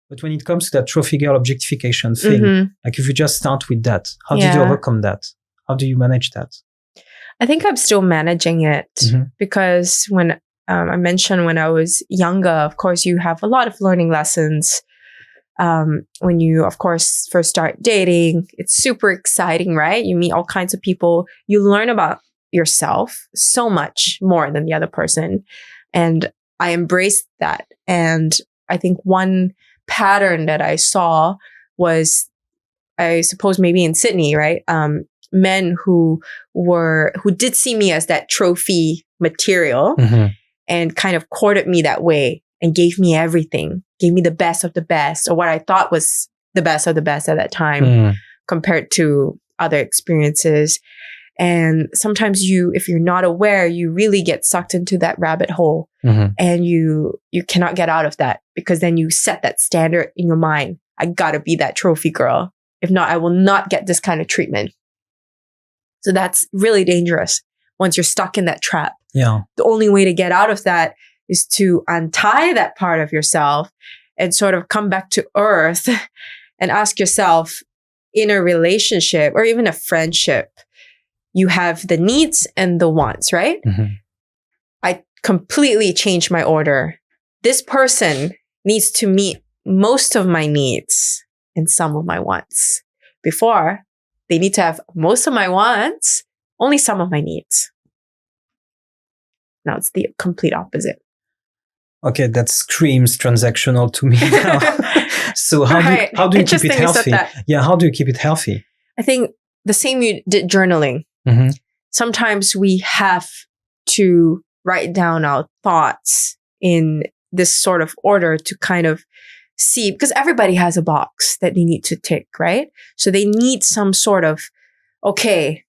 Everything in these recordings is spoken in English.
But when it comes to that trophy girl objectification thing, like if you just start with that, how did you overcome that? How do you manage that? I think I'm still managing it because when I mentioned when I was younger, of course, you have a lot of learning lessons. When you, of course, first start dating, it's super exciting, right? You meet all kinds of people. You learn about yourself so much more than the other person. And I embraced that. And I think one pattern that I saw was, I suppose maybe in Sydney, right? Men who did see me as that trophy material and kind of courted me that way and gave me everything, gave me the best of the best, or what I thought was the best of the best at that time compared to other experiences. And sometimes if you're not aware, you really get sucked into that rabbit hole and you cannot get out of that, because then you set that standard in your mind. I gotta be that trophy girl. If not, I will not get this kind of treatment. So that's really dangerous once you're stuck in that trap. Yeah. The only way to get out of that is to untie that part of yourself and sort of come back to earth and ask yourself, in a relationship or even a friendship, you have the needs and the wants, right? I completely changed my order. This person needs to meet most of my needs and some of my wants. Before, they need to have most of my wants, only some of my needs. Now it's the complete opposite. Okay, that screams transactional to me now. So how do you keep it healthy? Yeah, how do you keep it healthy? I think the same you did journaling. Sometimes we have to write down our thoughts in this sort of order to kind of see, because everybody has a box that they need to tick, right? So they need some sort of, okay,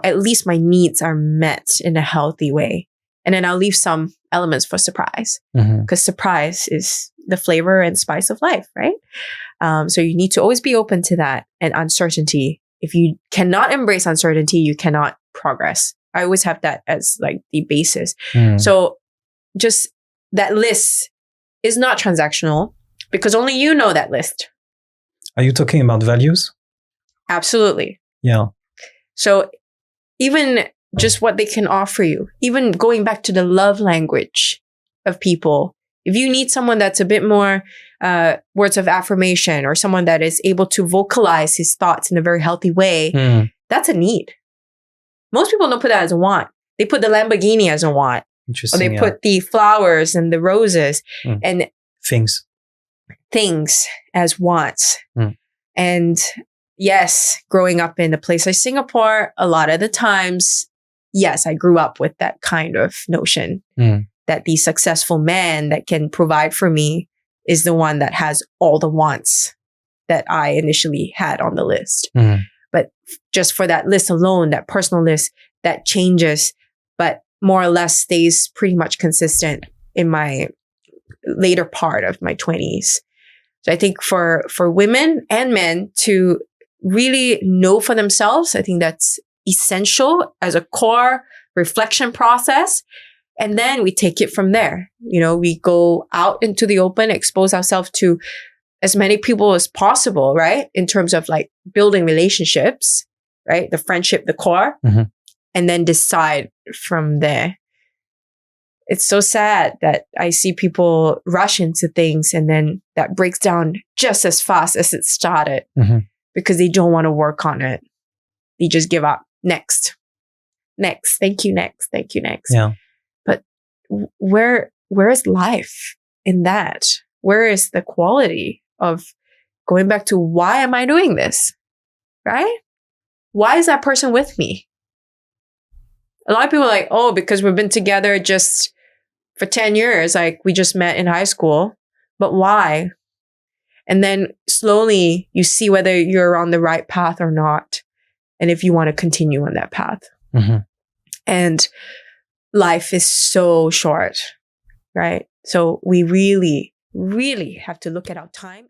at least my needs are met in a healthy way. And then I'll leave some elements for surprise, because surprise is the flavor and spice of life, right? So you need to always be open to that and uncertainty. If you cannot embrace uncertainty, you cannot progress. I always have that as like the basis. So just that list is not transactional because only you know that list. Are you talking about values? Absolutely. Yeah. So even just what they can offer you, even going back to the love language of people, if you need someone that's a bit more words of affirmation, or someone that is able to vocalize his thoughts in a very healthy way, that's a need. Most people don't put that as a want. They put the Lamborghini as a want. Or they put the flowers and the roses and things as wants. And yes, growing up in a place like Singapore, a lot of the times, yes, I grew up with that kind of notion that the successful man that can provide for me is the one that has all the wants that I initially had on the list. But just for that list alone, that personal list, that changes, but more or less stays pretty much consistent in my later part of my 20s. So I think for women and men to really know for themselves, I think that's essential as a core reflection process. And then we take it from there. We go out into the open, expose ourselves to as many people as possible, right? In terms of like building relationships, right? The friendship, the core, and then decide from there. It's so sad that I see people rush into things and then that breaks down just as fast as it started because they don't want to work on it. They just give up. Next. Thank you. Next. Yeah. But where is life in that? Where is the quality of going back to why am I doing this? Right? Why is that person with me? A lot of people are like, oh, because we've been together just for 10 years. Like we just met in high school. But why? And then slowly you see whether you're on the right path or not. And if you want to continue on that path. And life is so short, right? So we really, really have to look at our time.